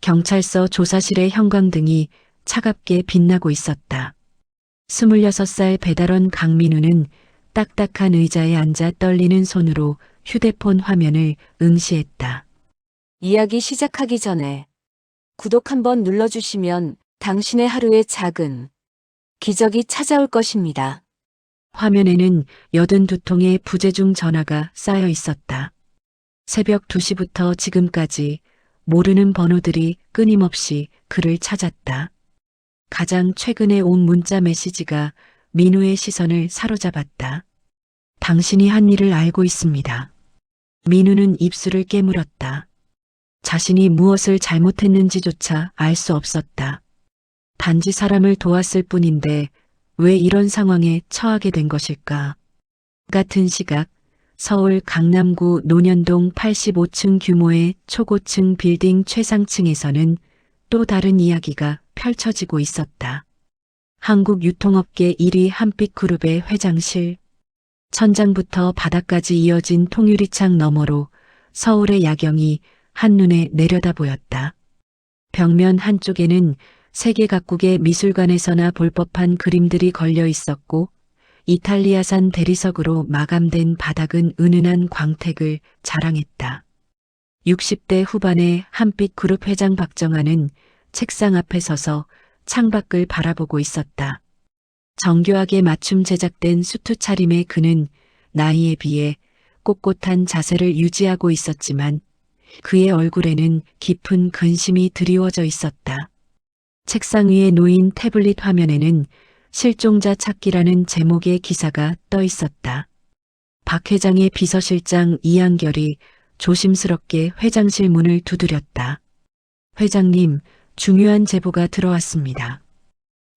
경찰서 조사실의 형광등이 차갑게 빛나고 있었다. 26살 배달원 강민우는 딱딱한 의자에 앉아 떨리는 손으로 휴대폰 화면을 응시했다. 이야기 시작하기 전에 구독 한번 눌러주시면 당신의 하루에 작은 기적이 찾아올 것입니다. 화면에는 82통의 부재중 전화가 쌓여 있었다. 새벽 2시부터 지금까지 모르는 번호들이 끊임없이 그를 찾았다. 가장 최근에 온 문자 메시지가 민우의 시선을 사로잡았다. 당신이 한 일을 알고 있습니다. 민우는 입술을 깨물었다. 자신이 무엇을 잘못했는지조차 알 수 없었다. 단지 사람을 도왔을 뿐인데 왜 이런 상황에 처하게 된 것일까? 같은 시각 서울 강남구 논현동 85층 규모의 초고층 빌딩 최상층에서는 또 다른 이야기가 펼쳐지고 있었다. 한국유통업계 1위 한빛그룹의 회장실. 천장부터 바닥까지 이어진 통유리창 너머로 서울의 야경이 한눈에 내려다 보였다. 벽면 한쪽에는 세계 각국의 미술관에서나 볼 법한 그림들이 걸려 있었고 이탈리아산 대리석으로 마감된 바닥은 은은한 광택을 자랑했다. 60대 후반의 한빛그룹 회장 박정아는 책상 앞에 서서 창밖을 바라보고 있었다. 정교하게 맞춤 제작된 수트 차림의 그는 나이에 비해 꼿꼿한 자세를 유지하고 있었지만 그의 얼굴에는 깊은 근심이 드리워져 있었다. 책상 위에 놓인 태블릿 화면에는 실종자 찾기라는 제목의 기사가 떠 있었다. 박 회장의 비서실장 이한결이 조심스럽게 회장실 문을 두드렸다. 회장님, 중요한 제보가 들어왔습니다.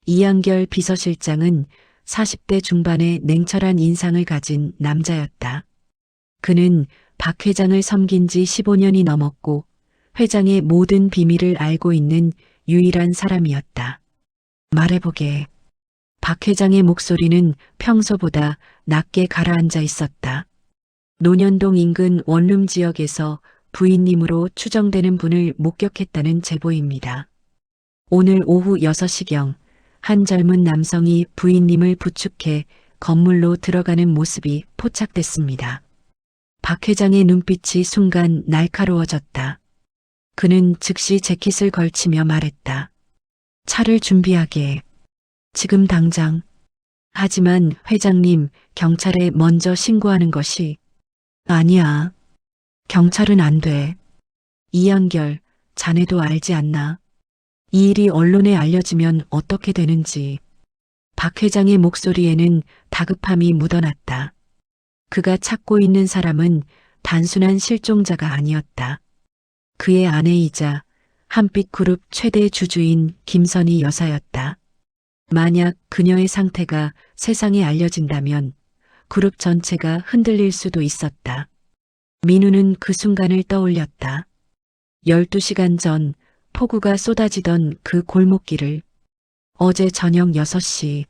이한결 비서실장은 40대 중반의 냉철한 인상을 가진 남자였다. 그는 박 회장을 섬긴 지 15년이 넘었고 회장의 모든 비밀을 알고 있는 유일한 사람이었다. 말해보게. 박 회장의 목소리는 평소보다 낮게 가라앉아 있었다. 논현동 인근 원룸 지역에서 부인님으로 추정되는 분을 목격했다는 제보입니다. 오늘 오후 6시경 한 젊은 남성이 부인님을 부축해 건물로 들어가는 모습이 포착됐습니다. 박 회장의 눈빛이 순간 날카로워졌다. 그는 즉시 재킷을 걸치며 말했다. 차를 준비하게. 지금 당장. 하지만 회장님, 경찰에 먼저 신고하는 것이. 아니야. 경찰은 안 돼. 이한결, 자네도 알지 않나? 이 일이 언론에 알려지면 어떻게 되는지. 박 회장의 목소리에는 다급함이 묻어났다. 그가 찾고 있는 사람은 단순한 실종자가 아니었다. 그의 아내이자 한빛그룹 최대 주주인 김선희 여사였다. 만약 그녀의 상태가 세상에 알려진다면 그룹 전체가 흔들릴 수도 있었다. 민우는 그 순간을 떠올렸다. 12시간 전 폭우가 쏟아지던 그 골목길을. 어제 저녁 6시.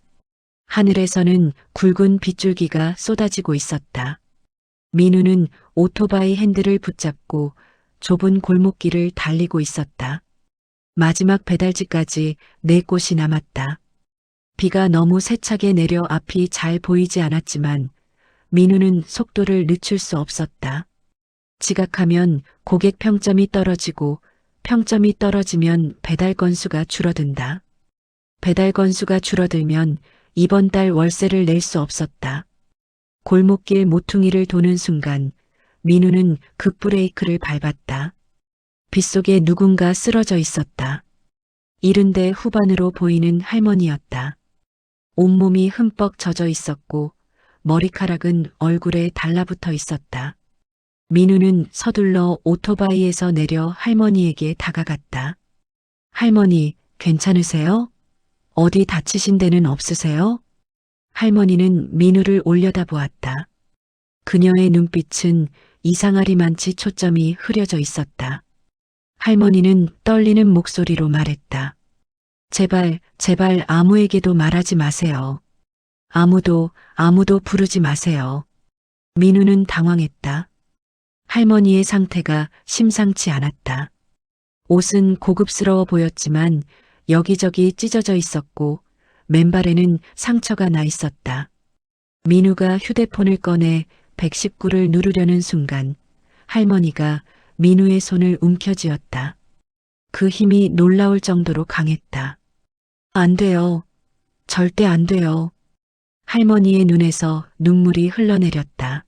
하늘에서는 굵은 빗줄기가 쏟아지고 있었다. 민우는 오토바이 핸들을 붙잡고 좁은 골목길을 달리고 있었다. 마지막 배달지까지 4곳이 남았다. 비가 너무 세차게 내려 앞이 잘 보이지 않았지만 민우는 속도를 늦출 수 없었다. 지각하면 고객 평점이 떨어지고 평점이 떨어지면 배달 건수가 줄어든다. 배달 건수가 줄어들면 이번 달 월세를 낼 수 없었다. 골목길 모퉁이를 도는 순간 민우는 급브레이크를 밟았다. 빗속에 누군가 쓰러져 있었다. 70대 후반으로 보이는 할머니였다. 온몸이 흠뻑 젖어 있었고 머리카락은 얼굴에 달라붙어 있었다. 민우는 서둘러 오토바이에서 내려 할머니에게 다가갔다. 할머니, 괜찮으세요? 어디 다치신 데는 없으세요? 할머니는 민우를 올려다보았다. 그녀의 눈빛은 이상하리만치 초점이 흐려져 있었다. 할머니는 떨리는 목소리로 말했다. 제발, 제발 아무에게도 말하지 마세요. 아무도 부르지 마세요. 민우는 당황했다. 할머니의 상태가 심상치 않았다. 옷은 고급스러워 보였지만 여기저기 찢어져 있었고 맨발에는 상처가 나 있었다. 민우가 휴대폰을 꺼내 119를 누르려는 순간 할머니가 민우의 손을 움켜쥐었다. 그 힘이 놀라울 정도로 강했다. 안 돼요. 절대 안 돼요. 할머니의 눈에서 눈물이 흘러내렸다.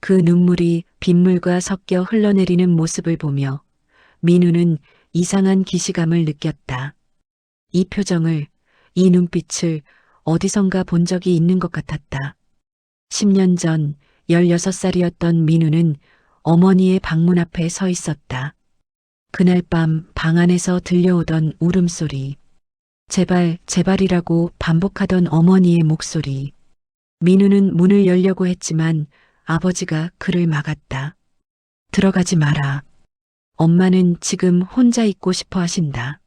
그 눈물이 빗물과 섞여 흘러내리는 모습을 보며 민우는 이상한 기시감을 느꼈다. 이 표정을, 이 눈빛을 어디선가 본 적이 있는 것 같았다. 10년 전 16살이었던 민우는 어머니의 방문 앞에 서 있었다. 그날 밤 방 안에서 들려오던 울음소리. 제발, 제발이라고 반복하던 어머니의 목소리. 민우는 문을 열려고 했지만 아버지가 그를 막았다. 들어가지 마라. 엄마는 지금 혼자 있고 싶어 하신다.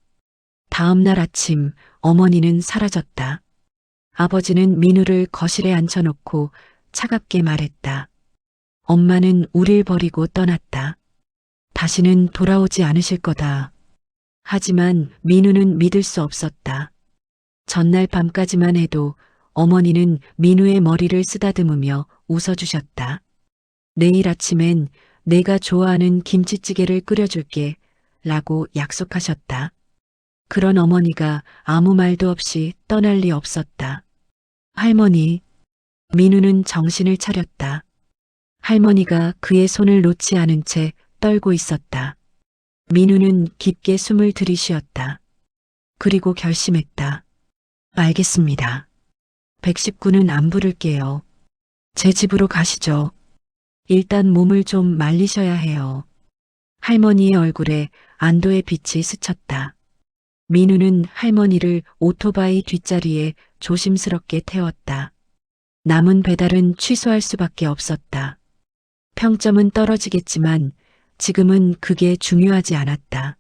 다음 날 아침 어머니는 사라졌다. 아버지는 민우를 거실에 앉혀놓고 차갑게 말했다. 엄마는 우릴 버리고 떠났다. 다시는 돌아오지 않으실 거다. 하지만 민우는 믿을 수 없었다. 전날 밤까지만 해도 어머니는 민우의 머리를 쓰다듬으며 웃어주셨다. 내일 아침엔 내가 좋아하는 김치찌개를 끓여줄게 라고 약속하셨다. 그런 어머니가 아무 말도 없이 떠날 리 없었다. 할머니, 민우는 정신을 차렸다. 할머니가 그의 손을 놓지 않은 채 떨고 있었다. 민우는 깊게 숨을 들이쉬었다. 그리고 결심했다. 알겠습니다. 119는 안 부를게요. 제 집으로 가시죠. 일단 몸을 좀 말리셔야 해요. 할머니의 얼굴에 안도의 빛이 스쳤다. 민우는 할머니를 오토바이 뒷자리에 조심스럽게 태웠다. 남은 배달은 취소할 수밖에 없었다. 평점은 떨어지겠지만 지금은 그게 중요하지 않았다.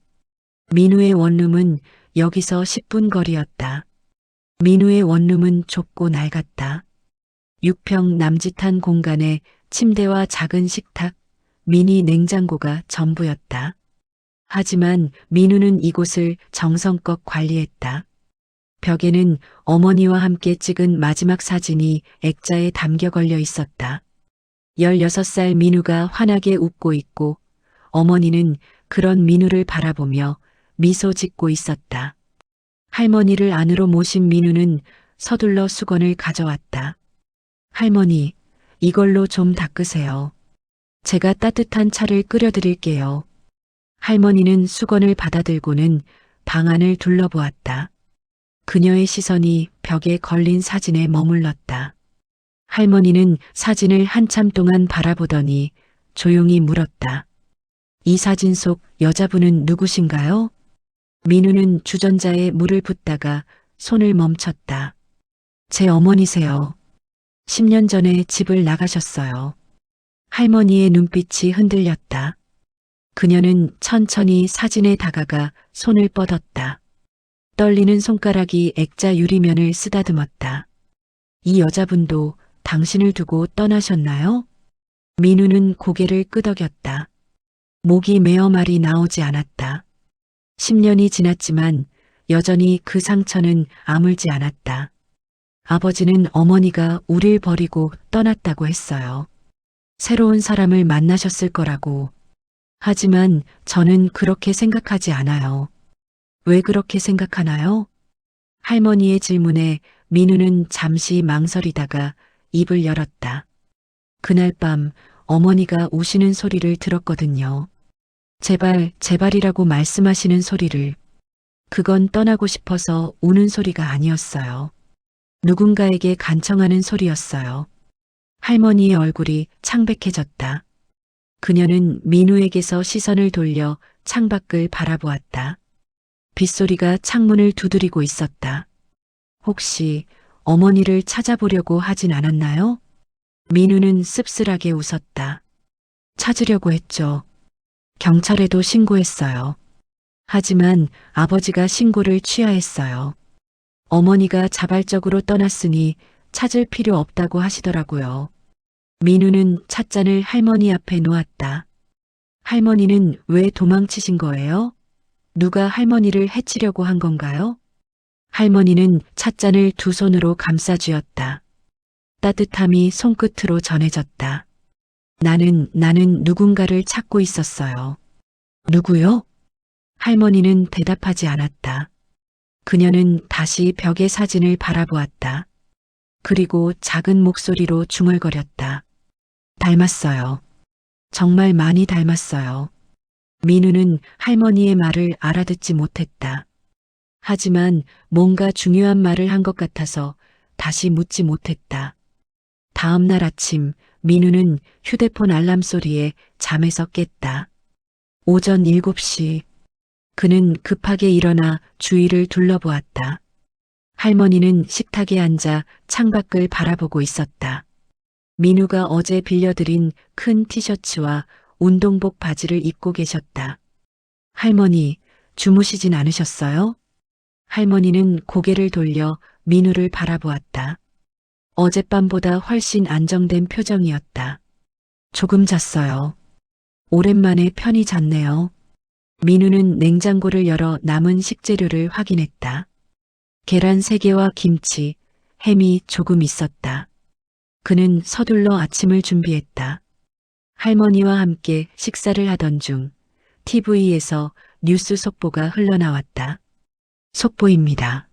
민우의 원룸은 여기서 10분 거리였다. 민우의 원룸은 좁고 낡았다. 6평 남짓한 공간에 침대와 작은 식탁, 미니 냉장고가 전부였다. 하지만 민우는 이곳을 정성껏 관리했다. 벽에는 어머니와 함께 찍은 마지막 사진이 액자에 담겨 걸려 있었다. 16살 민우가 환하게 웃고 있고 어머니는 그런 민우를 바라보며 미소 짓고 있었다. 할머니를 안으로 모신 민우는 서둘러 수건을 가져왔다. 할머니, 이걸로 좀 닦으세요. 제가 따뜻한 차를 끓여드릴게요. 할머니는 수건을 받아들고는 방 안을 둘러보았다. 그녀의 시선이 벽에 걸린 사진에 머물렀다. 할머니는 사진을 한참 동안 바라보더니 조용히 물었다. 이 사진 속 여자분은 누구신가요? 민우는 주전자에 물을 붓다가 손을 멈췄다. 제 어머니세요. 10년 전에 집을 나가셨어요. 할머니의 눈빛이 흔들렸다. 그녀는 천천히 사진에 다가가 손을 뻗었다. 떨리는 손가락이 액자 유리면을 쓰다듬었다. 이 여자분도 당신을 두고 떠나셨나요? 민우는 고개를 끄덕였다. 목이 메어 말이 나오지 않았다. 10년이 지났지만 여전히 그 상처는 아물지 않았다. 아버지는 어머니가 우릴 버리고 떠났다고 했어요. 새로운 사람을 만나셨을 거라고. 하지만 저는 그렇게 생각하지 않아요. 왜 그렇게 생각하나요? 할머니의 질문에 민우는 잠시 망설이다가 입을 열었다. 그날 밤 어머니가 우시는 소리를 들었거든요. 제발, 제발이라고 말씀하시는 소리를. 그건 떠나고 싶어서 우는 소리가 아니었어요. 누군가에게 간청하는 소리였어요. 할머니의 얼굴이 창백해졌다. 그녀는 민우에게서 시선을 돌려 창밖을 바라보았다. 빗소리가 창문을 두드리고 있었다. 혹시 어머니를 찾아보려고 하진 않았나요? 민우는 씁쓸하게 웃었다. 찾으려고 했죠. 경찰에도 신고했어요. 하지만 아버지가 신고를 취하했어요. 어머니가 자발적으로 떠났으니 찾을 필요 없다고 하시더라고요. 민우는 찻잔을 할머니 앞에 놓았다. 할머니는 왜 도망치신 거예요? 누가 할머니를 해치려고 한 건가요? 할머니는 찻잔을 두 손으로 감싸 쥐었다. 따뜻함이 손끝으로 전해졌다. 나는 누군가를 찾고 있었어요. 누구요? 할머니는 대답하지 않았다. 그녀는 다시 벽의 사진을 바라보았다. 그리고 작은 목소리로 중얼거렸다. 닮았어요. 정말 많이 닮았어요. 민우는 할머니의 말을 알아듣지 못했다. 하지만 뭔가 중요한 말을 한 것 같아서 다시 묻지 못했다. 다음 날 아침 민우는 휴대폰 알람 소리에 잠에서 깼다. 오전 7시. 그는 급하게 일어나 주위를 둘러보았다. 할머니는 식탁에 앉아 창밖을 바라보고 있었다. 민우가 어제 빌려드린 큰 티셔츠와 운동복 바지를 입고 계셨다. 할머니, 주무시진 않으셨어요? 할머니는 고개를 돌려 민우를 바라보았다. 어젯밤보다 훨씬 안정된 표정이었다. 조금 잤어요. 오랜만에 편히 잤네요. 민우는 냉장고를 열어 남은 식재료를 확인했다. 계란 3개와 김치, 햄이 조금 있었다. 그는 서둘러 아침을 준비했다. 할머니와 함께 식사를 하던 중 TV에서 뉴스 속보가 흘러나왔다. 속보입니다.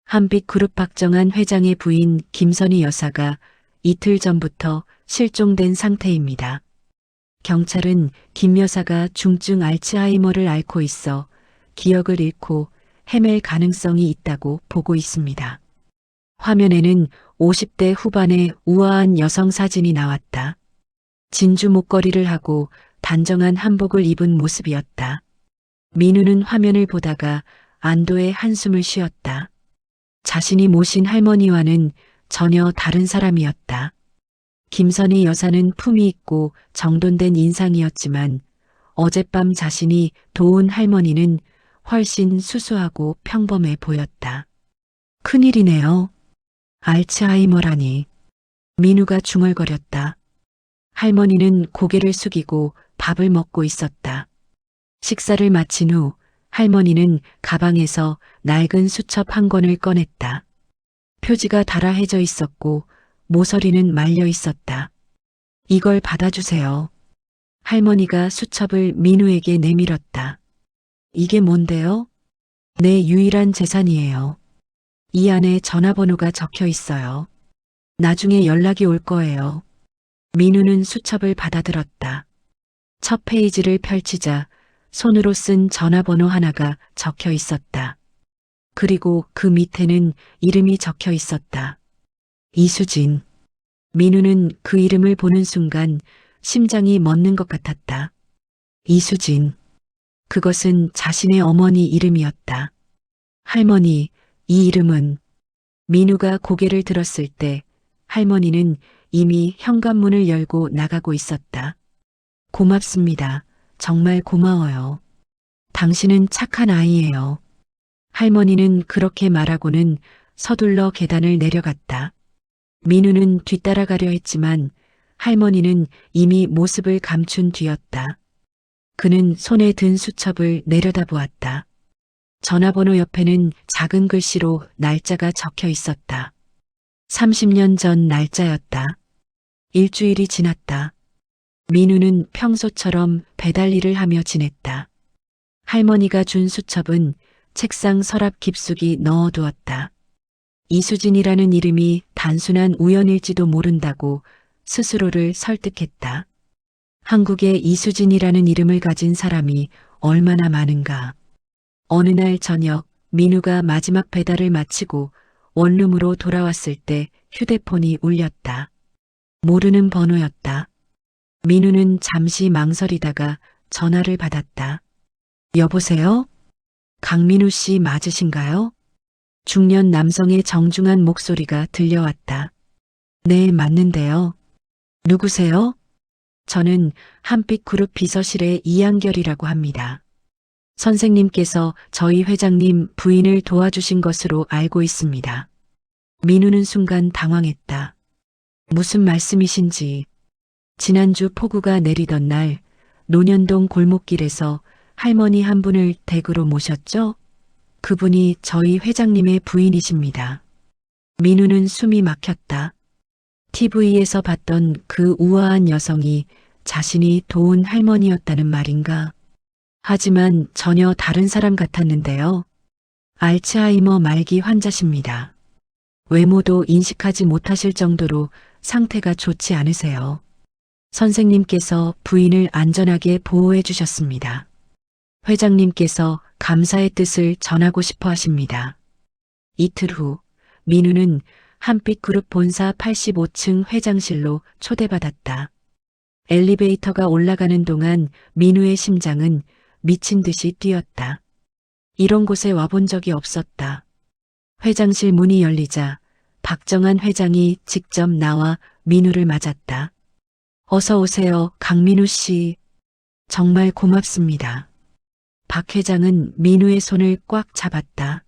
한빛그룹 박정한 회장의 부인 김선희 여사가 이틀 전부터 실종된 상태입니다. 경찰은 김 여사가 중증 알츠하이머를 앓고 있어 기억을 잃고 헤맬 가능성이 있다고 보고 있습니다. 화면에는 50대 후반의 우아한 여성 사진이 나왔다. 진주 목걸이를 하고 단정한 한복을 입은 모습이었다. 민우는 화면을 보다가 안도의 한숨을 쉬었다. 자신이 모신 할머니와는 전혀 다른 사람이었다. 김선희 여사는 품이 있고 정돈된 인상이었지만 어젯밤 자신이 도운 할머니는 훨씬 수수하고 평범해 보였다. 큰일이네요. 알츠하이머라니. 민우가 중얼거렸다. 할머니는 고개를 숙이고 밥을 먹고 있었다. 식사를 마친 후 할머니는 가방에서 낡은 수첩 한 권을 꺼냈다. 표지가 달아해져 있었고 모서리는 말려 있었다. 이걸 받아주세요. 할머니가 수첩을 민우에게 내밀었다. 이게 뭔데요? 내 유일한 재산이에요. 이 안에 전화번호가 적혀 있어요. 나중에 연락이 올 거예요. 민우는 수첩을 받아들었다. 첫 페이지를 펼치자 손으로 쓴 전화번호 하나가 적혀 있었다. 그리고 그 밑에는 이름이 적혀 있었다. 이수진. 민우는 그 이름을 보는 순간 심장이 멎는 것 같았다. 이수진. 그것은 자신의 어머니 이름이었다. 할머니, 이 이름은. 민우가 고개를 들었을 때 할머니는 이미 현관문을 열고 나가고 있었다. 고맙습니다. 정말 고마워요. 당신은 착한 아이예요. 할머니는 그렇게 말하고는 서둘러 계단을 내려갔다. 민우는 뒤따라가려 했지만 할머니는 이미 모습을 감춘 뒤였다. 그는 손에 든 수첩을 내려다보았다. 전화번호 옆에는 작은 글씨로 날짜가 적혀 있었다. 30년 전 날짜였다. 일주일이 지났다. 민우는 평소처럼 배달 일을 하며 지냈다. 할머니가 준 수첩은 책상 서랍 깊숙이 넣어두었다. 이수진이라는 이름이 단순한 우연일지도 모른다고 스스로를 설득했다. 한국에 이수진이라는 이름을 가진 사람이 얼마나 많은가. 어느 날 저녁 민우가 마지막 배달을 마치고 원룸으로 돌아왔을 때 휴대폰이 울렸다. 모르는 번호였다. 민우는 잠시 망설이다가 전화를 받았다. 여보세요? 강민우 씨 맞으신가요? 중년 남성의 정중한 목소리가 들려왔다. 네, 맞는데요. 누구세요? 저는 한빛그룹 비서실의 이한결이라고 합니다. 선생님께서 저희 회장님 부인을 도와주신 것으로 알고 있습니다. 민우는 순간 당황했다. 무슨 말씀이신지. 지난주 폭우가 내리던 날 논현동 골목길에서 할머니 한 분을 댁으로 모셨죠? 그분이 저희 회장님의 부인이십니다. 민우는 숨이 막혔다. TV에서 봤던 그 우아한 여성이 자신이 도운 할머니였다는 말인가? 하지만 전혀 다른 사람 같았는데요. 알츠하이머 말기 환자십니다. 외모도 인식하지 못하실 정도로 상태가 좋지 않으세요. 선생님께서 부인을 안전하게 보호해 주셨습니다. 회장님께서 감사의 뜻을 전하고 싶어 하십니다. 이틀 후 민우는 한빛그룹 본사 85층 회장실로 초대받았다. 엘리베이터가 올라가는 동안 민우의 심장은 미친 듯이 뛰었다. 이런 곳에 와본 적이 없었다. 회장실 문이 열리자 박정한 회장이 직접 나와 민우를 맞았다. 어서 오세요, 강민우 씨. 정말 고맙습니다. 박 회장은 민우의 손을 꽉 잡았다.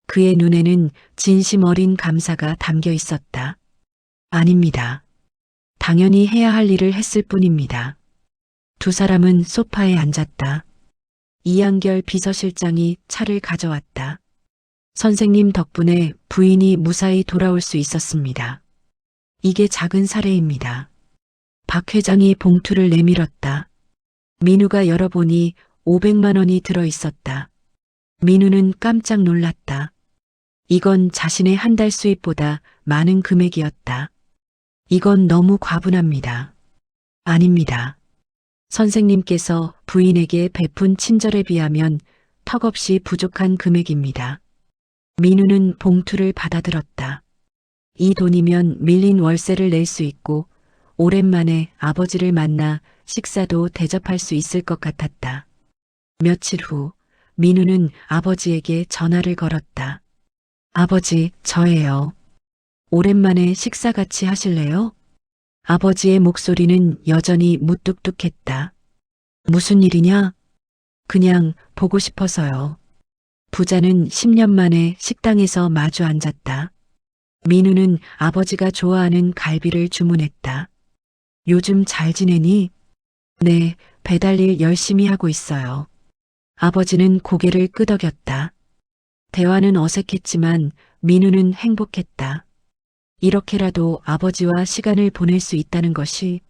그의 눈에는 진심 어린 감사가 담겨 있었다. 아닙니다. 당연히 해야 할 일을 했을 뿐입니다. 두 사람은 소파에 앉았다. 이한결 비서실장이 차를 가져왔다. 선생님 덕분에 부인이 무사히 돌아올 수 있었습니다. 이게 작은 사례입니다. 박 회장이 봉투를 내밀었다. 민우가 열어보니 500만 원이 들어 있었다. 민우는 깜짝 놀랐다. 이건 자신의 한 달 수입보다 많은 금액이었다. 이건 너무 과분합니다. 아닙니다. 선생님께서 부인에게 베푼 친절에 비하면 턱없이 부족한 금액입니다. 민우는 봉투를 받아들었다. 이 돈이면 밀린 월세를 낼 수 있고 오랜만에 아버지를 만나 식사도 대접할 수 있을 것 같았다. 며칠 후 민우는 아버지에게 전화를 걸었다. 아버지, 저예요. 오랜만에 식사 같이 하실래요? 아버지의 목소리는 여전히 무뚝뚝했다. 무슨 일이냐? 그냥 보고 싶어서요. 부자는 10년 만에 식당에서 마주 앉았다. 민우는 아버지가 좋아하는 갈비를 주문했다. 요즘 잘 지내니? 네, 배달일 열심히 하고 있어요. 아버지는 고개를 끄덕였다. 대화는 어색했지만 민우는 행복했다. 이렇게라도 아버지와 시간을 보낼 수 있다는 것이.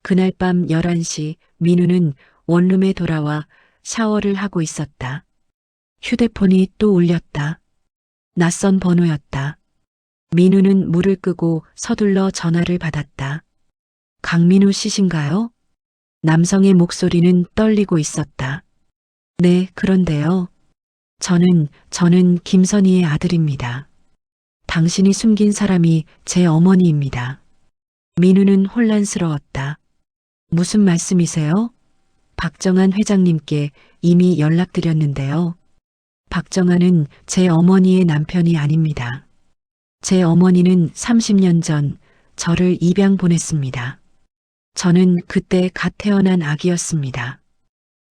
그날 밤 11시 민우는 원룸에 돌아와 샤워를 하고 있었다. 휴대폰이 또 울렸다. 낯선 번호였다. 민우는 물을 끄고 서둘러 전화를 받았다. 강민우 씨신가요? 남성의 목소리는 떨리고 있었다. 네, 그런데요. 저는 김선희의 아들입니다. 당신이 숨긴 사람이 제 어머니입니다. 민우는 혼란스러웠다. 무슨 말씀이세요? 박정한 회장님께 이미 연락드렸는데요. 박정한은 제 어머니의 남편이 아닙니다. 제 어머니는 30년 전 저를 입양 보냈습니다. 저는 그때 갓 태어난 아기였습니다.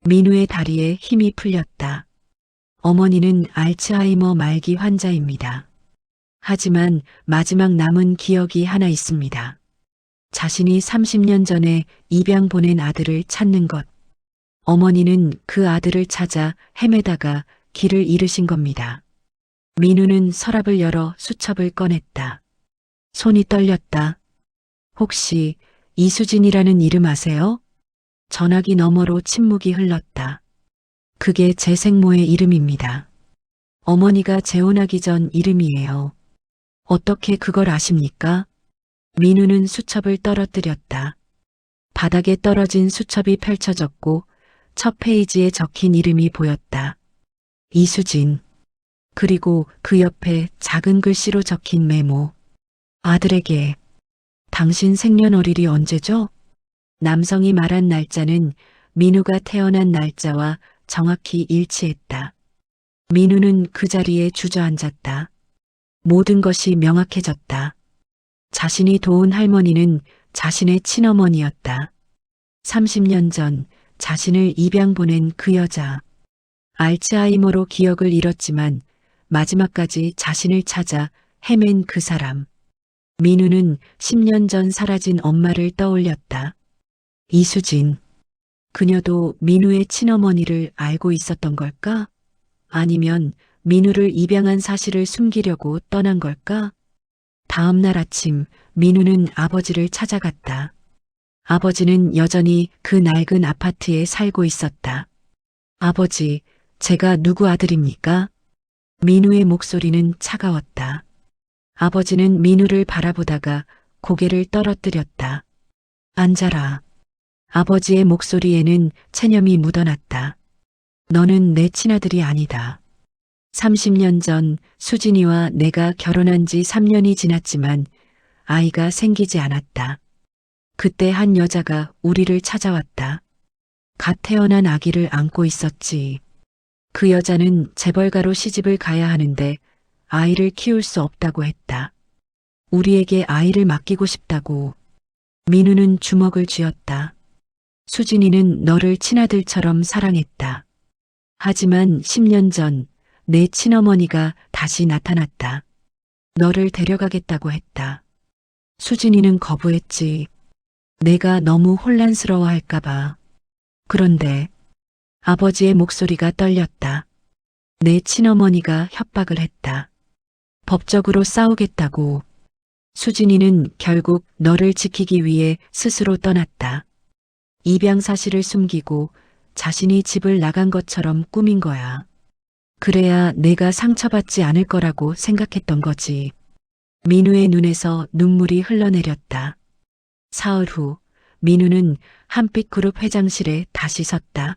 민우의 다리에 힘이 풀렸다. 어머니는 알츠하이머 말기 환자입니다. 하지만 마지막 남은 기억이 하나 있습니다. 자신이 30년 전에 입양 보낸 아들을 찾는 것. 어머니는 그 아들을 찾아 헤매다가 길을 잃으신 겁니다. 민우는 서랍을 열어 수첩을 꺼냈다. 손이 떨렸다. 혹시 이수진이라는 이름 아세요? 전화기 너머로 침묵이 흘렀다. 그게 제 생모의 이름입니다. 어머니가 재혼하기 전 이름이에요. 어떻게 그걸 아십니까? 민우는 수첩을 떨어뜨렸다. 바닥에 떨어진 수첩이 펼쳐졌고 첫 페이지에 적힌 이름이 보였다. 이수진. 그리고 그 옆에 작은 글씨로 적힌 메모. 아들에게. 당신 생년월일이 언제죠? 남성이 말한 날짜는 민우가 태어난 날짜와 정확히 일치했다. 민우는 그 자리에 주저앉았다. 모든 것이 명확해졌다. 자신이 도운 할머니는 자신의 친어머니였다. 30년 전 자신을 입양 보낸 그 여자. 알츠하이머로 기억을 잃었지만 마지막까지 자신을 찾아 헤맨 그 사람. 민우는 10년 전 사라진 엄마를 떠올렸다. 이수진. 그녀도 민우의 친어머니를 알고 있었던 걸까? 아니면 민우를 입양한 사실을 숨기려고 떠난 걸까? 다음 날 아침 민우는 아버지를 찾아갔다. 아버지는 여전히 그 낡은 아파트에 살고 있었다. 아버지, 제가 누구 아들입니까? 민우의 목소리는 차가웠다. 아버지는 민우를 바라보다가 고개를 떨어뜨렸다. 앉아라. 아버지의 목소리에는 체념이 묻어났다. 너는 내 친아들이 아니다. 30년 전 수진이와 내가 결혼한 지 3년이 지났지만 아이가 생기지 않았다. 그때 한 여자가 우리를 찾아왔다. 갓 태어난 아기를 안고 있었지. 그 여자는 재벌가로 시집을 가야 하는데 아이를 키울 수 없다고 했다. 우리에게 아이를 맡기고 싶다고. 민우는 주먹을 쥐었다. 수진이는 너를 친아들처럼 사랑했다. 하지만 10년 전 내 친어머니가 다시 나타났다. 너를 데려가겠다고 했다. 수진이는 거부했지. 내가 너무 혼란스러워할까봐. 그런데 아버지의 목소리가 떨렸다. 내 친어머니가 협박을 했다. 법적으로 싸우겠다고. 수진이는 결국 너를 지키기 위해 스스로 떠났다. 입양 사실을 숨기고 자신이 집을 나간 것처럼 꾸민 거야. 그래야 내가 상처받지 않을 거라고 생각했던 거지. 민우의 눈에서 눈물이 흘러내렸다. 사흘 후 민우는 한빛그룹 회장실에 다시 섰다.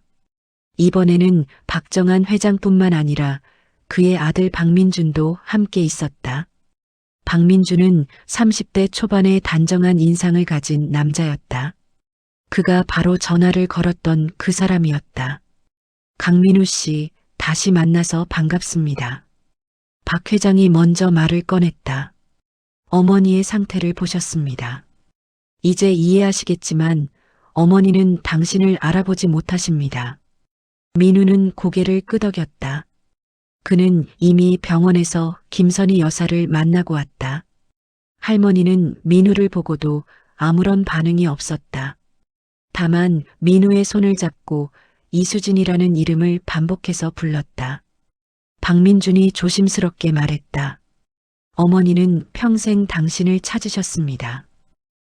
이번에는 박정한 회장뿐만 아니라 그의 아들 박민준도 함께 있었다. 박민준은 30대 초반의 단정한 인상을 가진 남자였다. 그가 바로 전화를 걸었던 그 사람이었다. 강민우 씨, 다시 만나서 반갑습니다. 박 회장이 먼저 말을 꺼냈다. 어머니의 상태를 보셨습니다. 이제 이해하시겠지만 어머니는 당신을 알아보지 못하십니다. 민우는 고개를 끄덕였다. 그는 이미 병원에서 김선희 여사를 만나고 왔다. 할머니는 민우를 보고도 아무런 반응이 없었다. 다만 민우의 손을 잡고 이수진이라는 이름을 반복해서 불렀다. 박민준이 조심스럽게 말했다. 어머니는 평생 당신을 찾으셨습니다.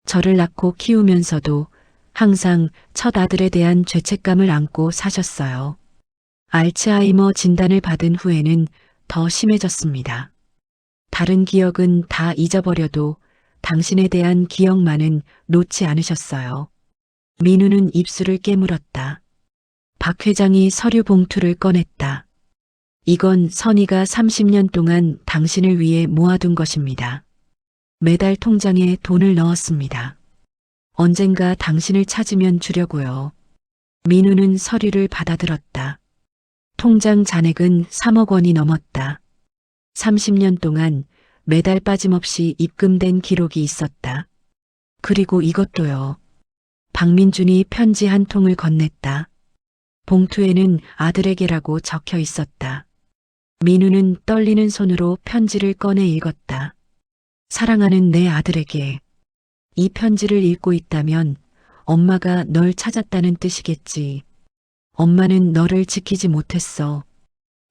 저를 낳고 키우면서도 항상 첫 아들에 대한 죄책감을 안고 사셨어요. 알츠하이머 진단을 받은 후에는 더 심해졌습니다. 다른 기억은 다 잊어버려도 당신에 대한 기억만은 놓지 않으셨어요. 민우는 입술을 깨물었다. 박 회장이 서류 봉투를 꺼냈다. 이건 선희가 30년 동안 당신을 위해 모아둔 것입니다. 매달 통장에 돈을 넣었습니다. 언젠가 당신을 찾으면 주려고요. 민우는 서류를 받아들었다. 통장 잔액은 3억 원이 넘었다. 30년 동안 매달 빠짐없이 입금된 기록이 있었다. 그리고 이것도요. 박민준이 편지 한 통을 건넸다. 봉투에는 아들에게라고 적혀 있었다. 민우는 떨리는 손으로 편지를 꺼내 읽었다. 사랑하는 내 아들에게. 이 편지를 읽고 있다면 엄마가 널 찾았다는 뜻이겠지. 엄마는 너를 지키지 못했어.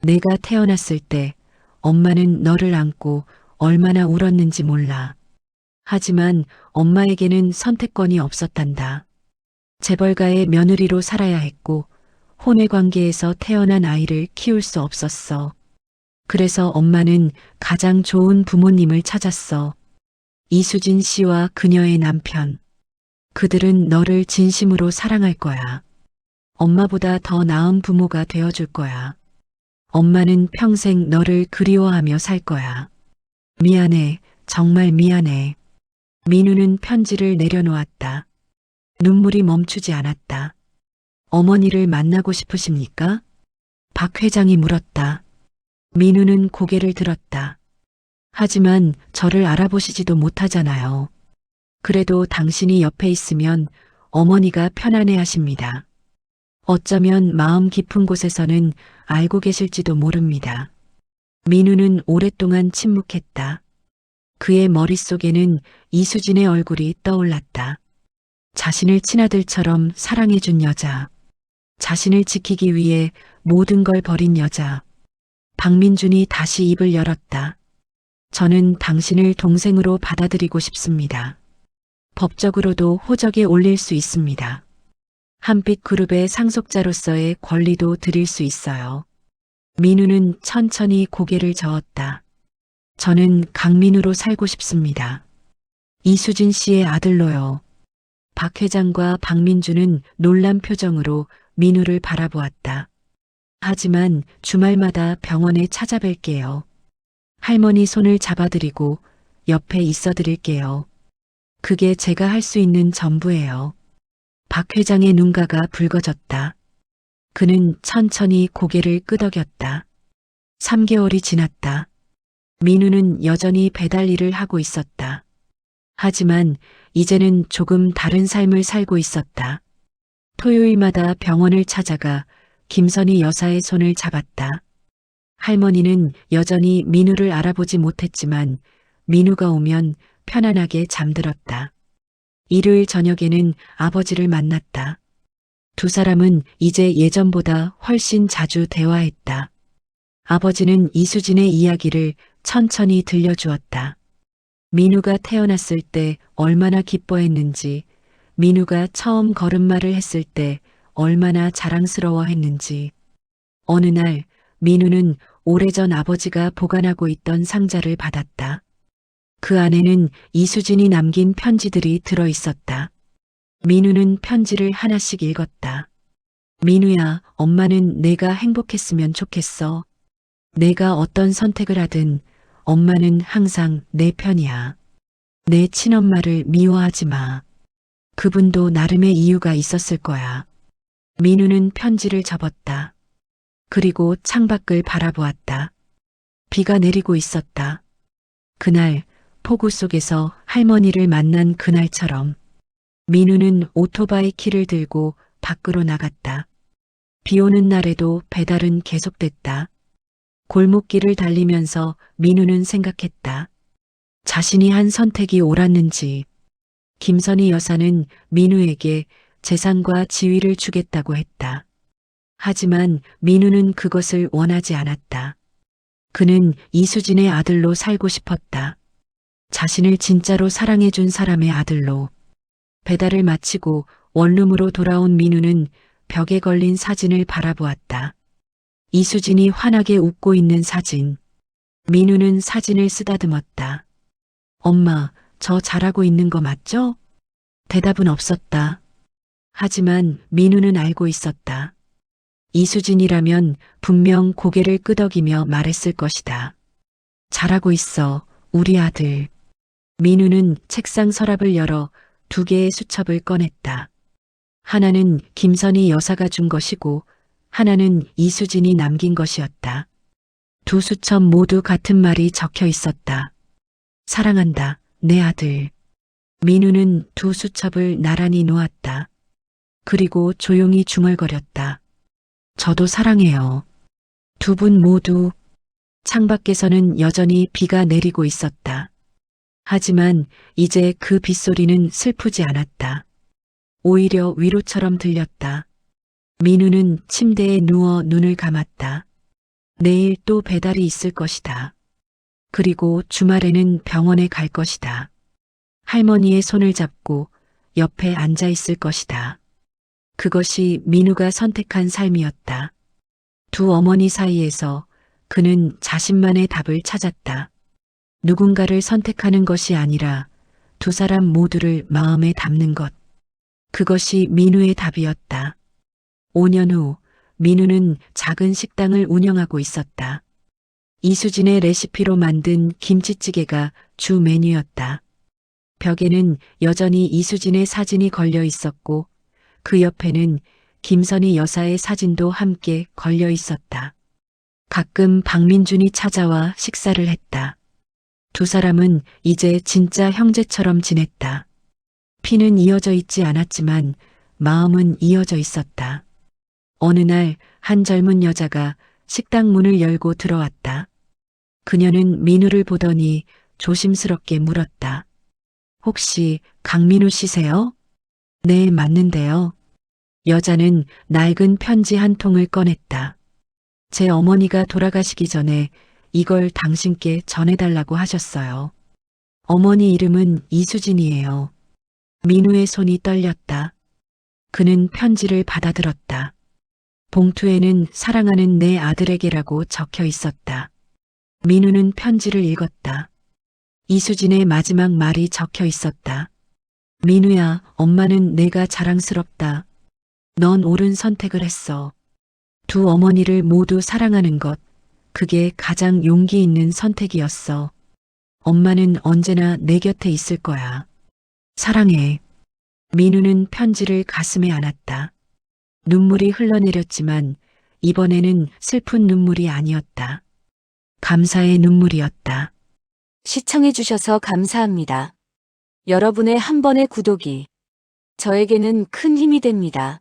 내가 태어났을 때 엄마는 너를 안고 얼마나 울었는지 몰라. 하지만 엄마에게는 선택권이 없었단다. 재벌가의 며느리로 살아야 했고 혼외 관계에서 태어난 아이를 키울 수 없었어. 그래서 엄마는 가장 좋은 부모님을 찾았어. 이수진 씨와 그녀의 남편. 그들은 너를 진심으로 사랑할 거야. 엄마보다 더 나은 부모가 되어줄 거야. 엄마는 평생 너를 그리워하며 살 거야. 미안해, 정말 미안해. 민우는 편지를 내려놓았다. 눈물이 멈추지 않았다. 어머니를 만나고 싶으십니까? 박 회장이 물었다. 민우는 고개를 들었다. 하지만 저를 알아보시지도 못하잖아요. 그래도 당신이 옆에 있으면 어머니가 편안해 하십니다. 어쩌면 마음 깊은 곳에서는 알고 계실지도 모릅니다. 민우는 오랫동안 침묵했다. 그의 머릿속에는 이수진의 얼굴이 떠올랐다. 자신을 친아들처럼 사랑해준 여자. 자신을 지키기 위해 모든 걸 버린 여자. 박민준이 다시 입을 열었다. 저는 당신을 동생으로 받아들이고 싶습니다. 법적으로도 호적에 올릴 수 있습니다. 한빛 그룹의 상속자로서의 권리도 드릴 수 있어요. 민우는 천천히 고개를 저었다. 저는 강민우로 살고 싶습니다. 이수진 씨의 아들로요. 박 회장과 박민주는 놀란 표정으로 민우를 바라보았다. 하지만 주말마다 병원에 찾아뵐게요. 할머니 손을 잡아드리고 옆에 있어드릴게요. 그게 제가 할 수 있는 전부예요. 박 회장의 눈가가 붉어졌다. 그는 천천히 고개를 끄덕였다. 3개월이 지났다. 민우는 여전히 배달 일을 하고 있었다. 하지만 이제는 조금 다른 삶을 살고 있었다. 토요일마다 병원을 찾아가 김선희 여사의 손을 잡았다. 할머니는 여전히 민우를 알아보지 못했지만 민우가 오면 편안하게 잠들었다. 일요일 저녁에는 아버지를 만났다. 두 사람은 이제 예전보다 훨씬 자주 대화했다. 아버지는 이수진의 이야기를 천천히 들려주었다. 민우가 태어났을 때 얼마나 기뻐했는지, 민우가 처음 걸음마를 했을 때 얼마나 자랑스러워했는지. 어느 날 민우는 오래전 아버지가 보관하고 있던 상자를 받았다. 그 안에는 이수진이 남긴 편지들이 들어 있었다. 민우는 편지를 하나씩 읽었다. 민우야, 엄마는 내가 행복했으면 좋겠어. 내가 어떤 선택을 하든 엄마는 항상 내 편이야. 내 친엄마를 미워하지 마. 그분도 나름의 이유가 있었을 거야. 민우는 편지를 접었다. 그리고 창밖을 바라보았다. 비가 내리고 있었다. 그날 폭우 속에서 할머니를 만난 그날처럼 민우는 오토바이 키를 들고 밖으로 나갔다. 비 오는 날에도 배달은 계속됐다. 골목길을 달리면서 민우는 생각했다. 자신이 한 선택이 옳았는지. 김선희 여사는 민우에게 재산과 지위를 주겠다고 했다. 하지만 민우는 그것을 원하지 않았다. 그는 이수진의 아들로 살고 싶었다. 자신을 진짜로 사랑해준 사람의 아들로. 배달을 마치고 원룸으로 돌아온 민우는 벽에 걸린 사진을 바라보았다. 이수진이 환하게 웃고 있는 사진. 민우는 사진을 쓰다듬었다. 엄마, 저 잘하고 있는 거 맞죠? 대답은 없었다. 하지만 민우는 알고 있었다. 이수진이라면 분명 고개를 끄덕이며 말했을 것이다. 잘하고 있어, 우리 아들. 민우는 책상 서랍을 열어 2개의 수첩을 꺼냈다. 하나는 김선희 여사가 준 것이고 하나는 이수진이 남긴 것이었다. 두 수첩 모두 같은 말이 적혀 있었다. 사랑한다, 내 아들. 민우는 두 수첩을 나란히 놓았다. 그리고 조용히 중얼거렸다. 저도 사랑해요. 두 분 모두. 창밖에서는 여전히 비가 내리고 있었다. 하지만 이제 그 빗소리는 슬프지 않았다. 오히려 위로처럼 들렸다. 민우는 침대에 누워 눈을 감았다. 내일 또 배달이 있을 것이다. 그리고 주말에는 병원에 갈 것이다. 할머니의 손을 잡고 옆에 앉아 있을 것이다. 그것이 민우가 선택한 삶이었다. 두 어머니 사이에서 그는 자신만의 답을 찾았다. 누군가를 선택하는 것이 아니라 두 사람 모두를 마음에 담는 것. 그것이 민우의 답이었다. 5년 후 민우는 작은 식당을 운영하고 있었다. 이수진의 레시피로 만든 김치찌개가 주 메뉴였다. 벽에는 여전히 이수진의 사진이 걸려 있었고 그 옆에는 김선희 여사의 사진도 함께 걸려 있었다. 가끔 박민준이 찾아와 식사를 했다. 두 사람은 이제 진짜 형제처럼 지냈다. 피는 이어져 있지 않았지만 마음은 이어져 있었다. 어느 날 한 젊은 여자가 식당 문을 열고 들어왔다. 그녀는 민우를 보더니 조심스럽게 물었다. 혹시 강민우 씨세요? 네, 맞는데요. 여자는 낡은 편지 한 통을 꺼냈다. 제 어머니가 돌아가시기 전에 이걸 당신께 전해달라고 하셨어요. 어머니 이름은 이수진이에요. 민우의 손이 떨렸다. 그는 편지를 받아들었다. 봉투에는 사랑하는 내 아들에게라고 적혀 있었다. 민우는 편지를 읽었다. 이수진의 마지막 말이 적혀 있었다. 민우야, 엄마는 내가 자랑스럽다. 넌 옳은 선택을 했어. 두 어머니를 모두 사랑하는 것, 그게 가장 용기 있는 선택이었어. 엄마는 언제나 내 곁에 있을 거야. 사랑해. 민우는 편지를 가슴에 안았다. 눈물이 흘러내렸지만 이번에는 슬픈 눈물이 아니었다. 감사의 눈물이었다. 시청해주셔서 감사합니다. 여러분의 한 번의 구독이 저에게는 큰 힘이 됩니다.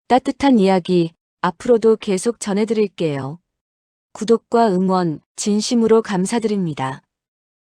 따뜻한 이야기 앞으로도 계속 전해드릴게요. 구독과 응원 진심으로 감사드립니다.